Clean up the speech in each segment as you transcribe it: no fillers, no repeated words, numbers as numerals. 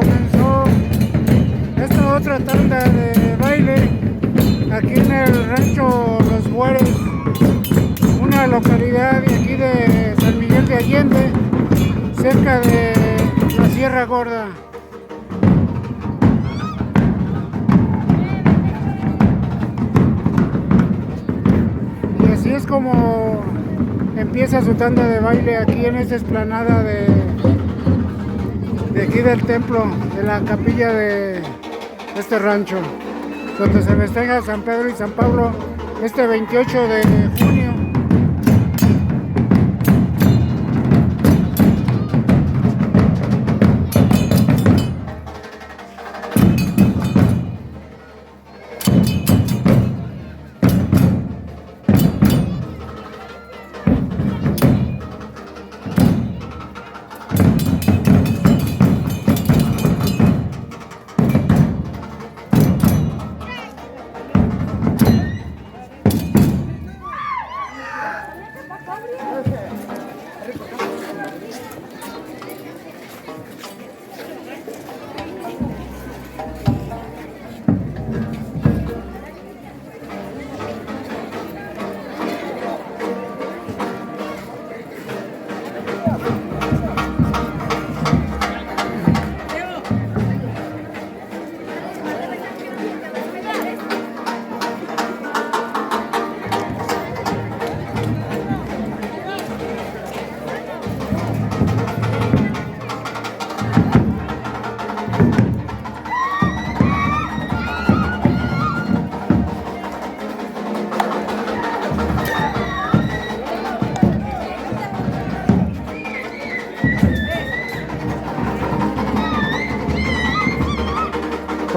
comenzó esta otra tanda de baile aquí en el rancho Los Juárez, una localidad de aquí de San Miguel de Allende, cerca de la Sierra Gorda. Y así es como empieza su tanda de baile aquí en esta explanada de aquí del templo, de la capilla de este rancho, donde se festeja San Pedro y San Pablo este 28 de junio.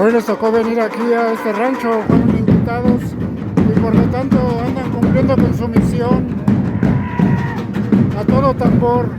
Hoy les tocó venir aquí a este rancho, fueron invitados y por lo tanto andan cumpliendo con su misión a todo tambor.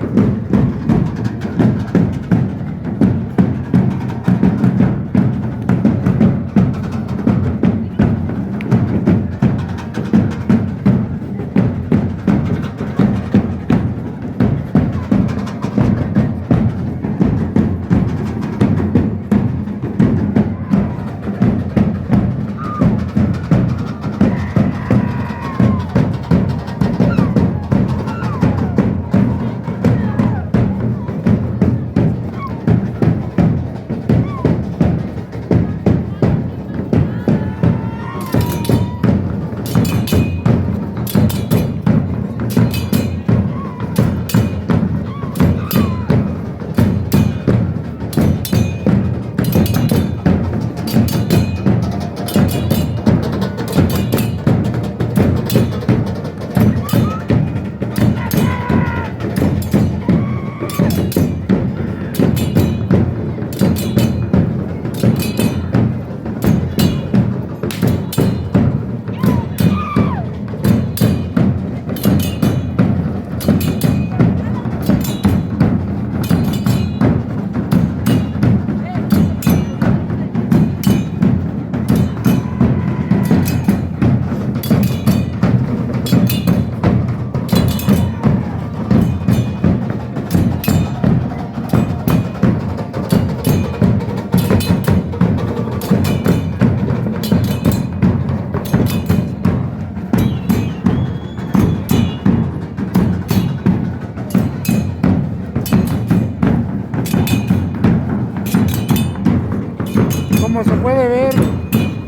Como se puede ver,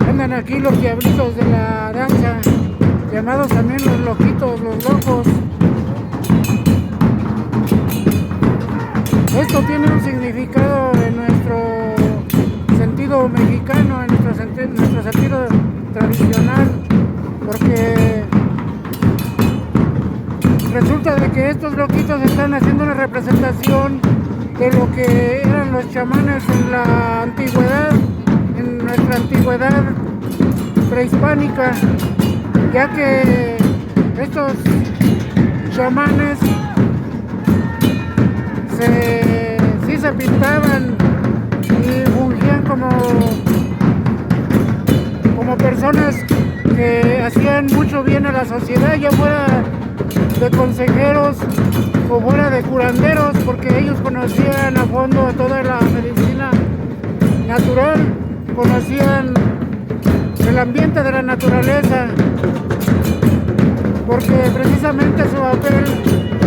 andan aquí los diablitos de la danza, llamados también los loquitos, los locos. Esto tiene un significado en nuestro sentido mexicano, en nuestro sentido tradicional, porque resulta de que estos loquitos están haciendo una representación de lo que eran los chamanes en la antigüedad, en nuestra antigüedad prehispánica, ya que estos chamanes sí se pintaban y fungían como personas que hacían mucho bien a la sociedad, ya fuera de consejeros o fuera de curanderos, porque ellos conocían a fondo toda la medicina natural, conocían el ambiente de la naturaleza, porque precisamente su papel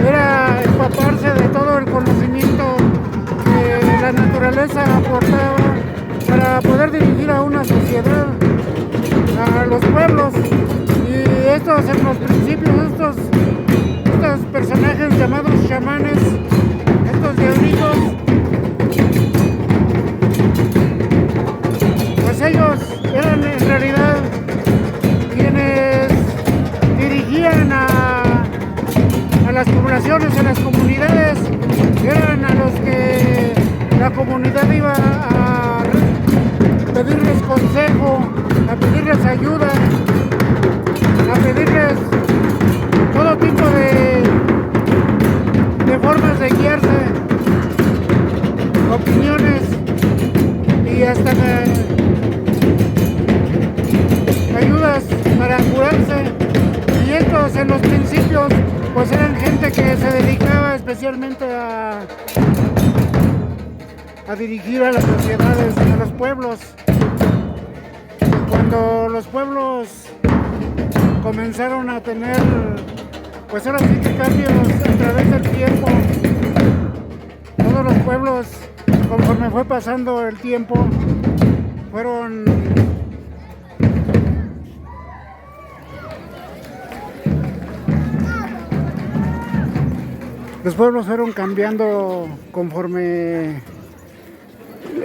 era empaparse de todo el conocimiento que la naturaleza aportaba para poder dirigir a una sociedad, a los pueblos. Y estos en los principios, estos personajes llamados chamanes, estos diablitos, pues ellos eran en realidad quienes dirigían a las poblaciones, a las comunidades, eran a los que la comunidad iba a pedirles consejo, a pedirles ayuda, a pedirles todo tipo de formas de guiarse, opiniones y hasta ayudas para curarse. Y estos en los principios pues eran gente que se dedicaba especialmente a dirigir a las sociedades, a los pueblos. Cuando los pueblos comenzaron a tener, pues ahora sí que cambios a través del tiempo, todos los pueblos, conforme fue pasando el tiempo, los pueblos fueron cambiando conforme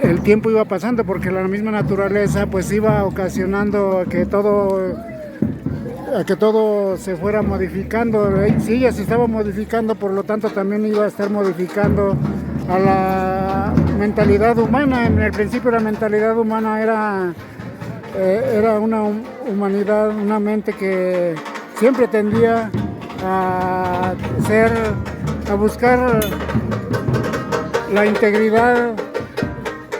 el tiempo iba pasando, porque la misma naturaleza pues iba ocasionando a que todo se fuera modificando. Si ella se estaba modificando, por lo tanto también iba a estar modificando a la mentalidad humana. En el principio la mentalidad humana era una humanidad, una mente que siempre tendía a buscar la integridad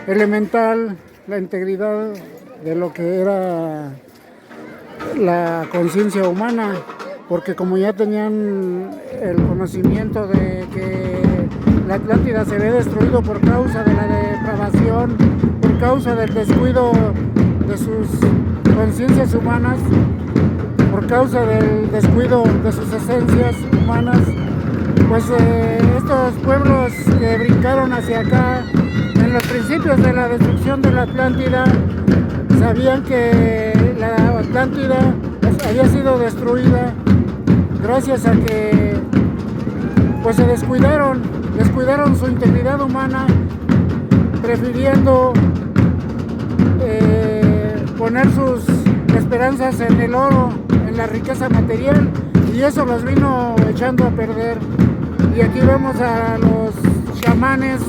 elemental, la integridad de lo que era la conciencia humana, porque como ya tenían el conocimiento de que la Atlántida se había destruido por causa de la depravación, por causa del descuido de sus conciencias humanas, por causa del descuido de sus esencias humanas, pues estos pueblos que brincaron hacia acá en los principios de la destrucción de la Atlántida sabían que la Atlántida había sido destruida gracias a que pues se descuidaron su integridad humana, prefiriendo poner sus esperanzas en el oro, en la riqueza material, y eso los vino echando a perder. Y aquí vemos a los chamanes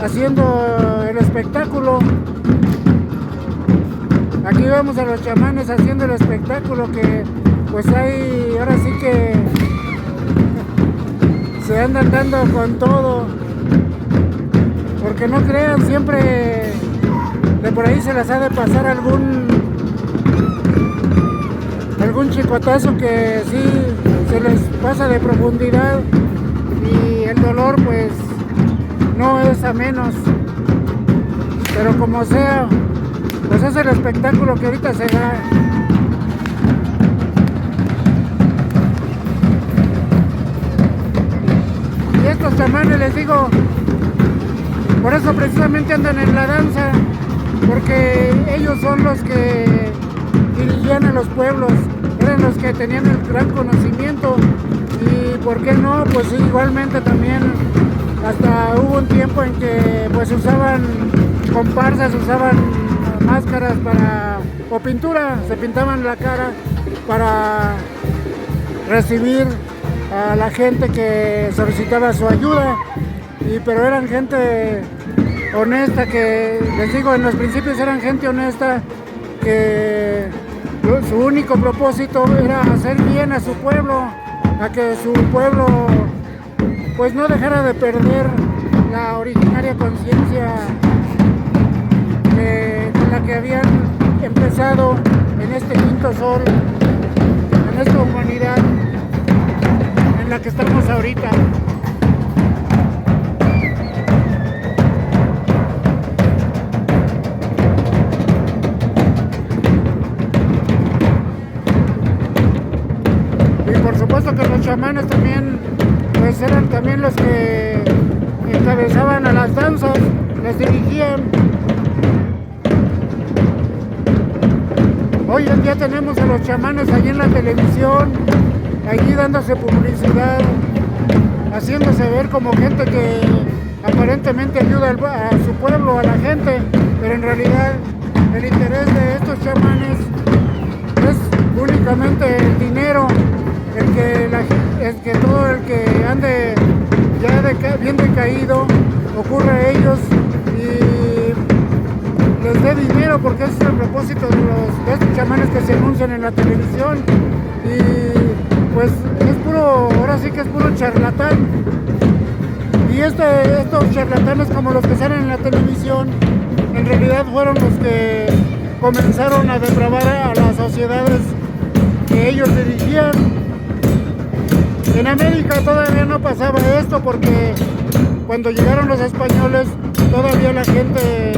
haciendo el espectáculo. Aquí vemos a los chamanes haciendo el espectáculo, que pues hay, ahora sí que se andan dando con todo, porque no crean, siempre de por ahí se les ha de pasar algún chicotazo que sí se les pasa de profundidad, y el dolor pues no es a menos, pero como sea, pues es el espectáculo que ahorita se da. Y estos chamanes, les digo, por eso precisamente andan en la danza, porque ellos son los que dirigían a los pueblos, eran los que tenían el gran conocimiento. Y por qué no, pues sí, igualmente también hasta hubo un tiempo en que pues usaban comparsas, usaban máscaras o pintura, se pintaban la cara para recibir a la gente que solicitaba su ayuda, pero eran gente honesta, que les digo, en los principios eran gente honesta, que su único propósito era hacer bien a su pueblo, a que su pueblo pues no dejara de perder la originaria conciencia con la que habían empezado en este quinto sol, en esta humanidad en la que estamos ahorita. chamanes también, pues eran también los que encabezaban a las danzas, las dirigían. Hoy en día tenemos a los chamanes allí en la televisión, allí dándose publicidad, haciéndose ver como gente que aparentemente ayuda a su pueblo, a la gente, pero en realidad el interés de estos chamanes es únicamente el dinero, el que todo el que ande ya bien decaído ocurre a ellos y les dé dinero, porque ese es el propósito de estos chamanes que se anuncian en la televisión. Y pues es puro, ahora sí que es puro charlatán. Y estos charlatanes como los que salen en la televisión, en realidad fueron los que comenzaron a depravar a las sociedades que ellos dirigían. En América todavía no pasaba esto, porque cuando llegaron los españoles todavía la gente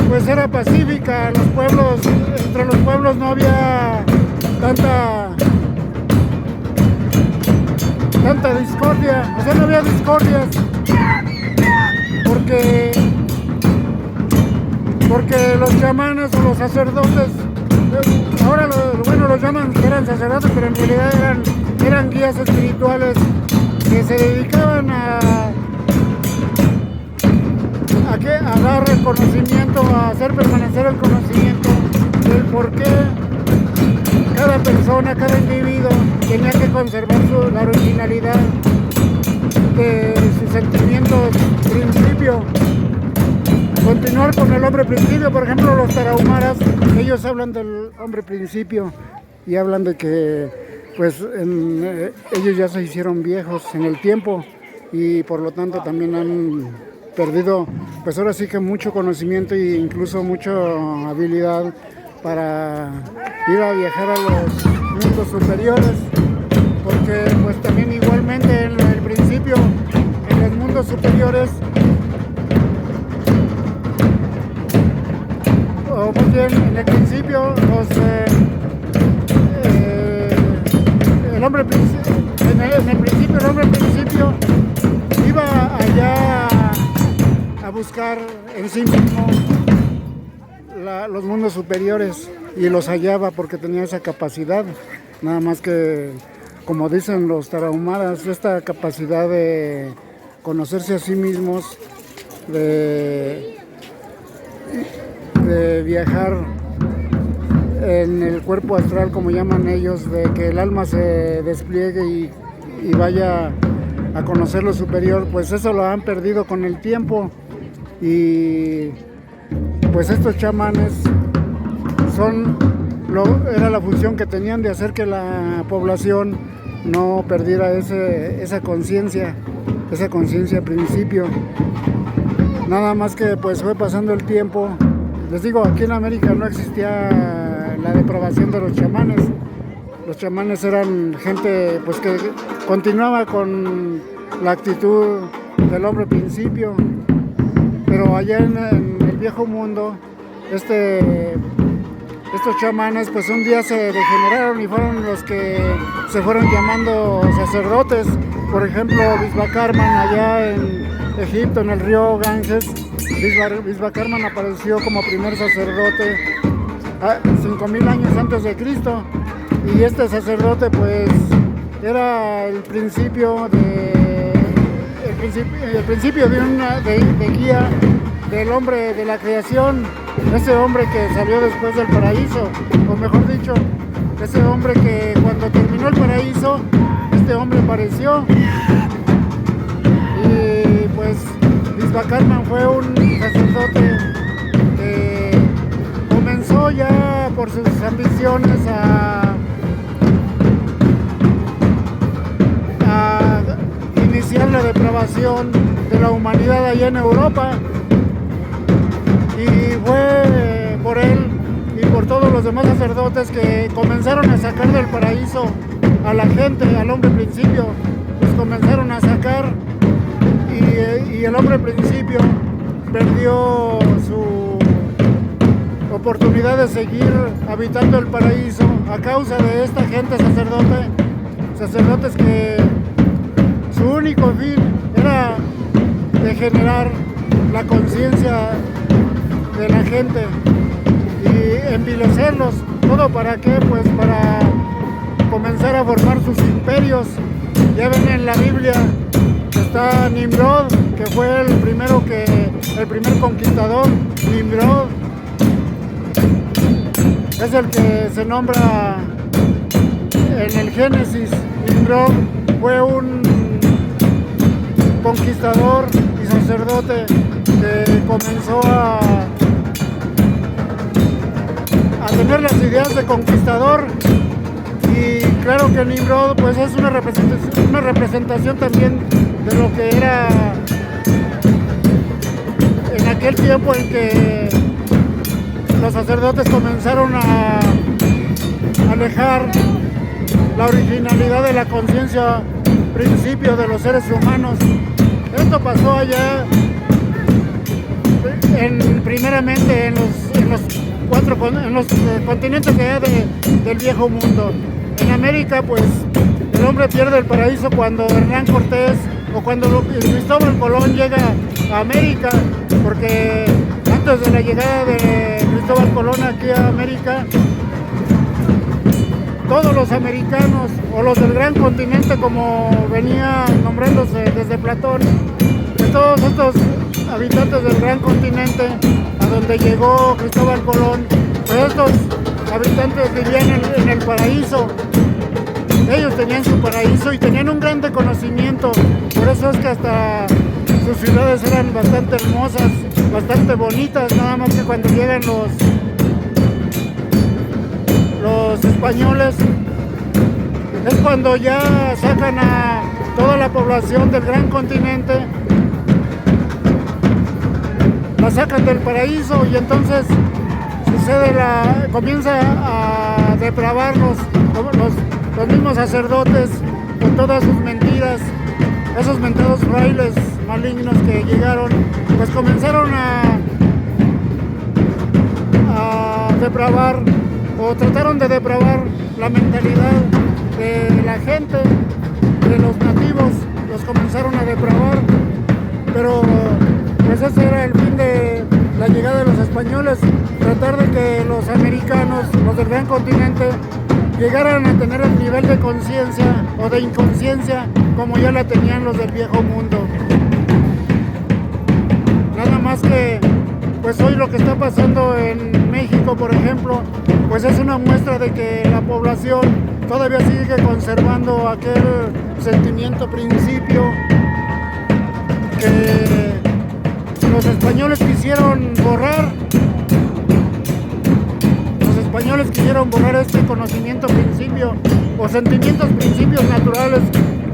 pues era pacífica. Los pueblos, entre los pueblos no había tanta discordia, o sea, no había discordias, porque los chamanes o los sacerdotes, ahora los llaman que eran sacerdotes, pero en realidad eran guías espirituales que se dedicaban a dar el conocimiento, a hacer permanecer el conocimiento del por qué cada persona, cada individuo tenía que conservar la originalidad de sus sentimientos principio. Continuar con el hombre principio. Por ejemplo, los tarahumaras, ellos hablan del hombre principio y hablan de que pues ellos ya se hicieron viejos en el tiempo y por lo tanto también han perdido, pues ahora sí que mucho conocimiento e incluso mucha habilidad para ir a viajar a los mundos superiores, porque pues también igualmente en el principio, en los mundos superiores, o más bien en el principio, el hombre principio iba allá a buscar en sí mismo los mundos superiores y los hallaba porque tenía esa capacidad. Nada más que, como dicen los tarahumaras, esta capacidad de conocerse a sí mismos, de viajar en el cuerpo astral, como llaman ellos, de que el alma se despliegue y vaya a conocer lo superior, pues eso lo han perdido con el tiempo. Y pues estos chamanes era la función que tenían de hacer que la población no perdiera esa conciencia principio. Nada más que pues fue pasando el tiempo. Les digo, aquí en América no existía la depravación de los chamanes. Los chamanes eran gente pues que continuaba con la actitud del hombre principio. Pero allá en el viejo mundo, estos chamanes pues un día se degeneraron y fueron los que se fueron llamando sacerdotes. Por ejemplo, Vishvakarman allá en Egipto, en el río Ganges, Vishvakarman apareció como primer sacerdote 5000 años antes de Cristo. Y este sacerdote pues era el principio de guía del hombre de la creación, ese hombre que salió después del paraíso, o mejor dicho, ese hombre que cuando terminó el paraíso, este hombre apareció. Y pues Vishvakarman fue un sacerdote que comenzó ya por sus ambiciones a iniciar la depravación de la humanidad allá en Europa, y fue por él y por todos los demás sacerdotes que comenzaron a sacar del paraíso a la gente, al hombre principio, pues comenzaron a sacar, y el hombre principio perdió oportunidad de seguir habitando el paraíso a causa de esta gente sacerdotes que su único fin era de generar la conciencia de la gente y envilecerlos. ¿Todo para qué? Pues para comenzar a formar sus imperios. Ya ven en la Biblia, está Nimrod, que fue el primer conquistador. Nimrod es el que se nombra en el Génesis. Nimrod fue un conquistador y sacerdote que comenzó a tener las ideas de conquistador. Y claro que Nimrod pues es una representación también de lo que era en aquel tiempo en que los sacerdotes comenzaron a alejar la originalidad de la conciencia, principio de los seres humanos. Esto pasó allá primeramente en los continentes del viejo mundo. En América, pues, el hombre pierde el paraíso cuando Hernán Cortés o cuando Cristóbal Colón llega a América, porque antes de la llegada de Cristóbal Colón aquí a América, todos los americanos o los del gran continente, como venía nombrándose desde Platón, de todos estos habitantes del gran continente a donde llegó Cristóbal Colón, pues estos habitantes vivían en el paraíso. Ellos tenían su paraíso y tenían un gran conocimiento, por eso es que hasta sus ciudades eran bastante hermosas, bastante bonitas, nada más que cuando llegan los españoles es cuando ya sacan a toda la población del gran continente, la sacan del paraíso y entonces comienza a depravarlos los mismos sacerdotes con todas sus mentiras. Esos mentados frailes malignos que llegaron, pues comenzaron a depravar o trataron de depravar la mentalidad de la gente, de los nativos, los comenzaron a depravar, pero pues ese era el fin de la llegada de los españoles, tratar de que los americanos, los del gran continente, llegaran a tener el nivel de conciencia o de inconsciencia como ya la tenían los del viejo mundo. Nada más que, pues hoy lo que está pasando en México, por ejemplo, pues es una muestra de que la población todavía sigue conservando aquel sentimiento, principio que los españoles quisieron borrar. Los españoles quisieron borrar este conocimiento, principio o sentimientos, principios naturales,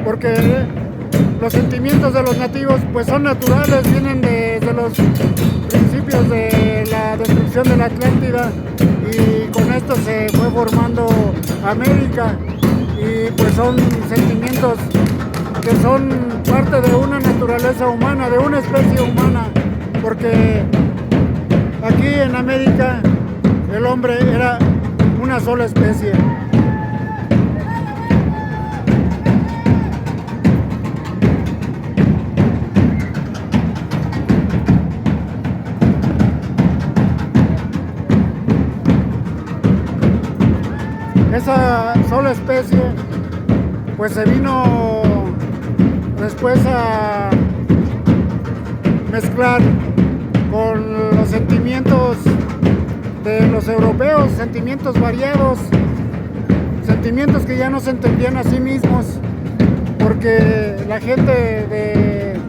porque los sentimientos de los nativos pues son naturales, vienen desde los principios de la destrucción de la Atlántida y con esto se fue formando América y pues son sentimientos que son parte de una naturaleza humana, de una especie humana, porque aquí en América el hombre era una sola especie. Esa sola especie pues se vino después a mezclar con los sentimientos de los europeos, sentimientos variados, sentimientos que ya no se entendían a sí mismos, porque la gente de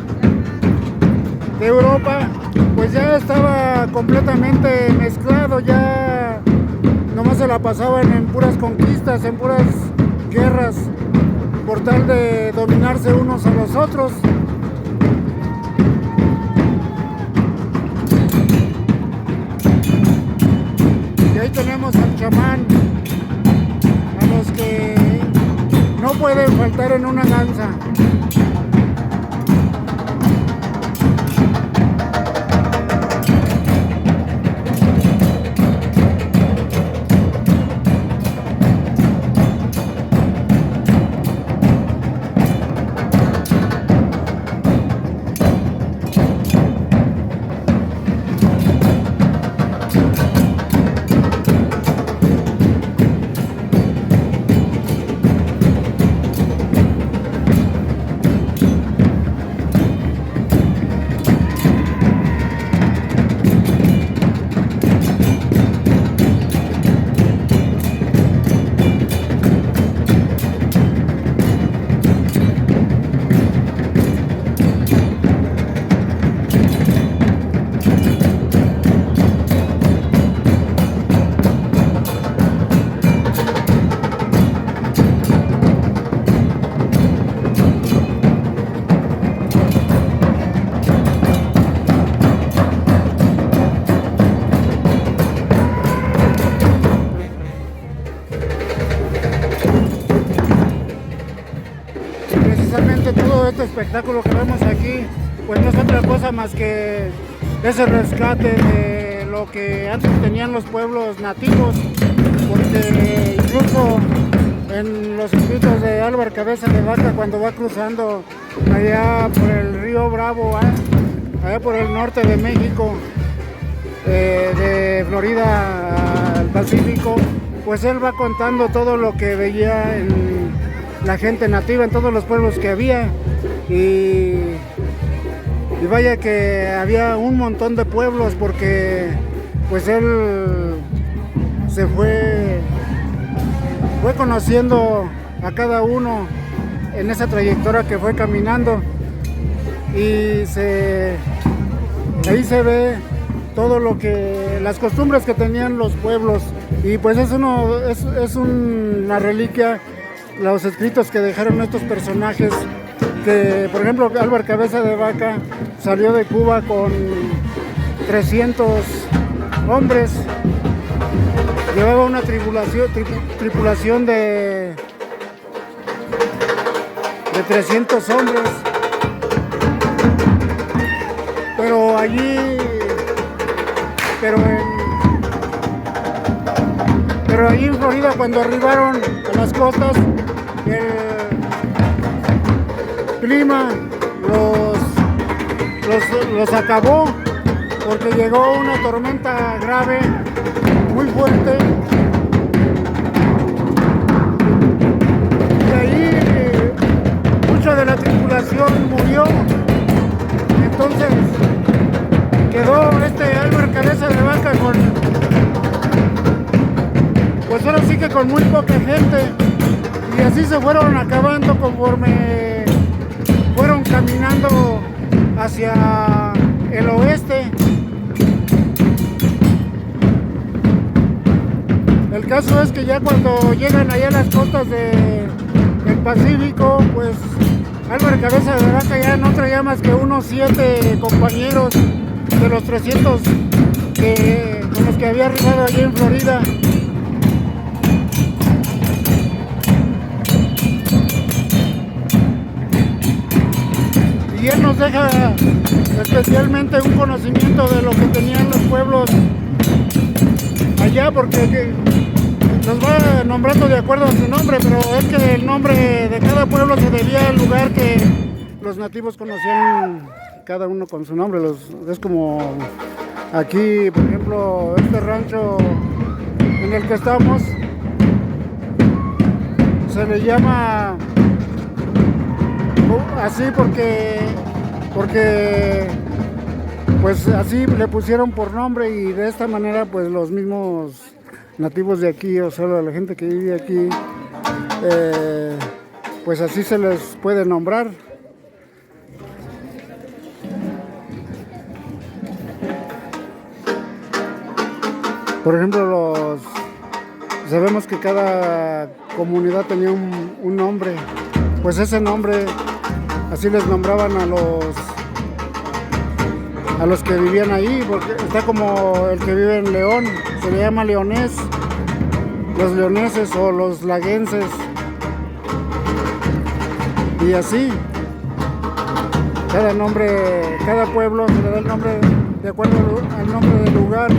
Europa pues ya estaba completamente mezclado, ya nomás se la pasaban en puras conquistas, en puras guerras, por tal de dominarse unos a los otros. Y ahí tenemos al chamán, a los que no pueden faltar en una danza. espectáculo que vemos aquí, pues no es otra cosa más que ese rescate de lo que antes tenían los pueblos nativos, porque incluso en los escritos de Álvaro Cabeza de Vaca, cuando va cruzando allá por el río Bravo, allá por el norte de México, de Florida al Pacífico, pues él va contando todo lo que veía en la gente nativa, en todos los pueblos que había, y vaya que había un montón de pueblos, porque pues él se fue conociendo a cada uno en esa trayectoria que fue caminando, y ahí se ve todo lo que, las costumbres que tenían los pueblos, y pues es una reliquia, los escritos que dejaron estos personajes, que por ejemplo Álvaro Cabeza de Vaca salió de Cuba con 300 hombres, llevaba una tripulación de 300 hombres, pero allí en Florida, cuando arribaron a las costas, el clima los acabó, porque llegó una tormenta grave, muy fuerte, y ahí mucha de la tripulación murió. Entonces quedó Álvaro Cabeza de Vaca pues ahora sí que con muy poca gente, y así se fueron acabando conforme fueron caminando hacia el oeste. El caso es que ya cuando llegan allá a las costas del Pacífico, pues Álvaro Cabeza de Vaca ya no traía más que unos 7 compañeros de los 300 con los que había arribado allí en Florida. Y él nos deja especialmente un conocimiento de lo que tenían los pueblos allá, porque nos va nombrando de acuerdo a su nombre, pero es que el nombre de cada pueblo se debía al lugar que los nativos conocían, cada uno con su nombre. Es como aquí, por ejemplo, este rancho en el que estamos se le llama así porque pues así le pusieron por nombre, y de esta manera pues los mismos nativos de aquí, o sea, la gente que vive aquí, pues así se les puede nombrar. Por ejemplo, sabemos que cada comunidad tenía un nombre, pues ese nombre así les nombraban a los que vivían ahí, porque está como el que vive en León, se le llama leonés, los leoneses o los laguenses, y así cada pueblo se le da el nombre de acuerdo al nombre del lugar.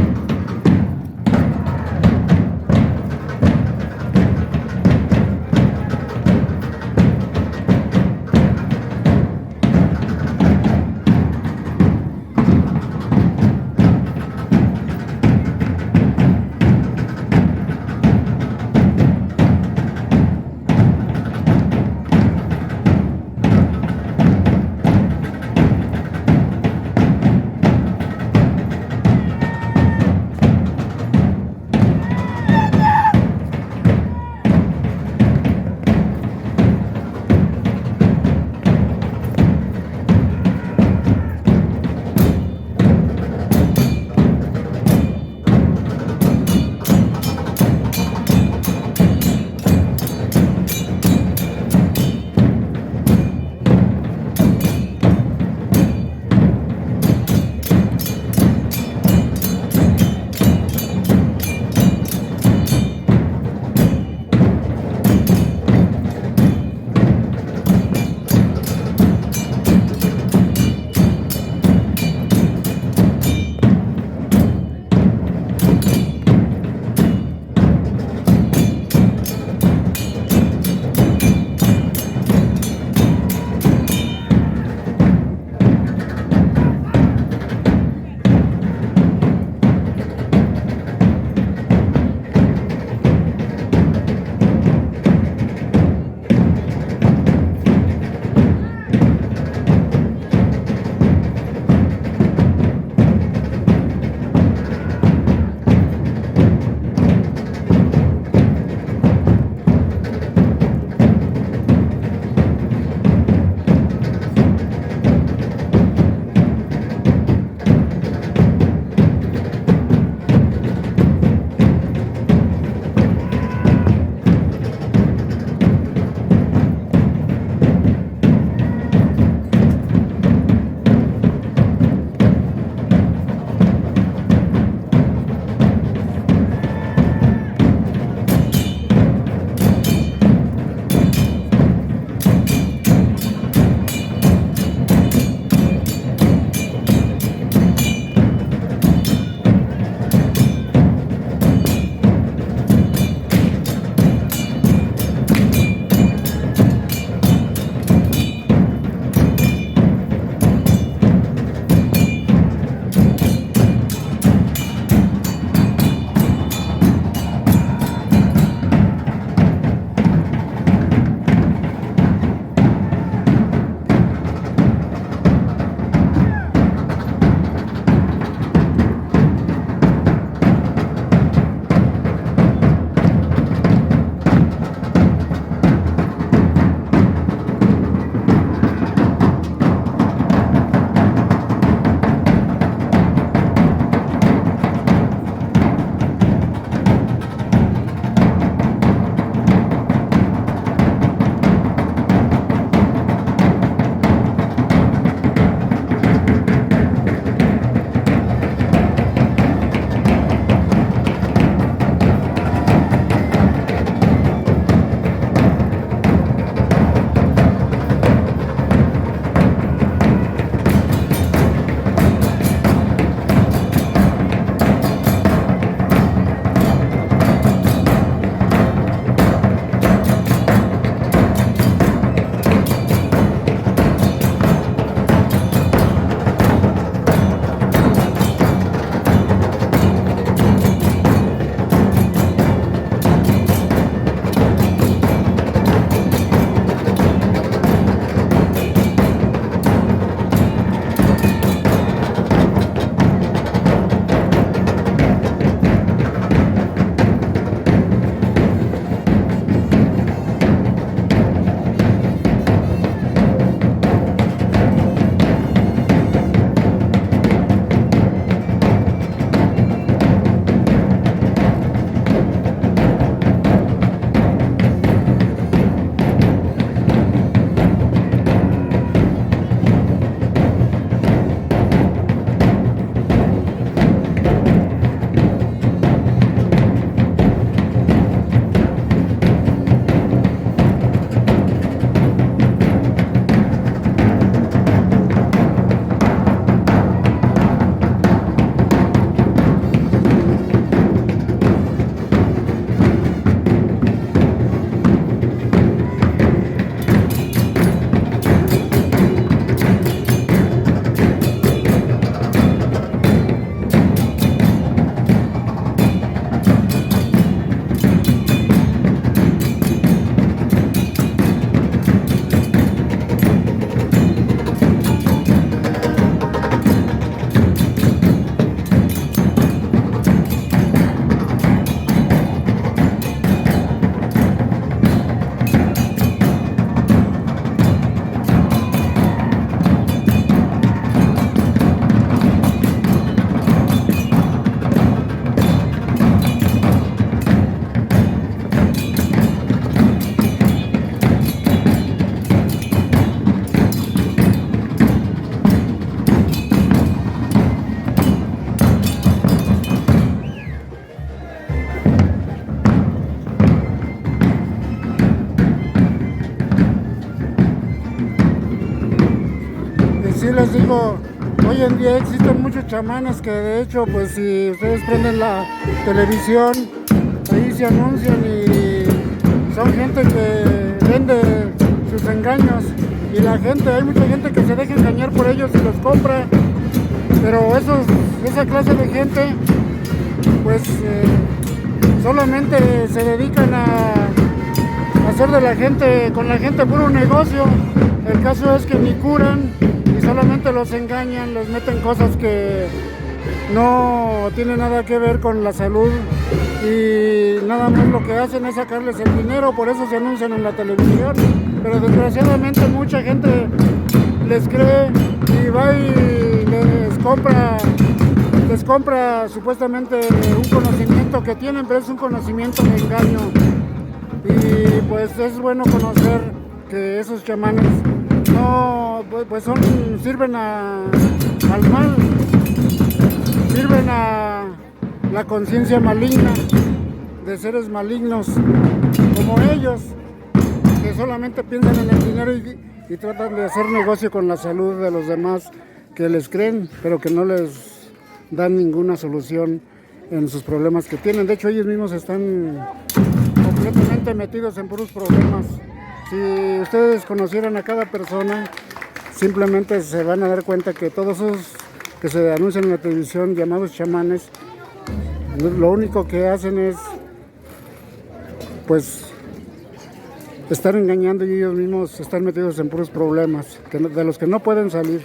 les digo, hoy en día existen muchos chamanes que de hecho, pues si ustedes prenden la televisión, ahí se anuncian y son gente que vende sus engaños. Y la gente, hay mucha gente que se deja engañar por ellos y los compra, pero esa clase de gente, pues solamente se dedican a hacer de la gente, con la gente puro negocio. El caso es que ni curan y solamente los engañan, les meten cosas que no tienen nada que ver con la salud y nada más lo que hacen es sacarles el dinero, por eso se anuncian en la televisión. Pero desgraciadamente mucha gente les cree y va y les compra supuestamente un conocimiento que tienen, pero es un conocimiento de engaño. Y pues es bueno conocer que esos chamanes no, pues sirven al mal, sirven a la conciencia maligna de seres malignos como ellos, que solamente piensan en el dinero y tratan de hacer negocio con la salud de los demás que les creen, pero que no les dan ninguna solución en sus problemas que tienen. De hecho, ellos mismos están completamente metidos en puros problemas. Si ustedes conocieran a cada persona, simplemente se van a dar cuenta que todos esos que se anuncian en la televisión llamados chamanes, lo único que hacen es pues estar engañando y ellos mismos están metidos en puros problemas de los que no pueden salir.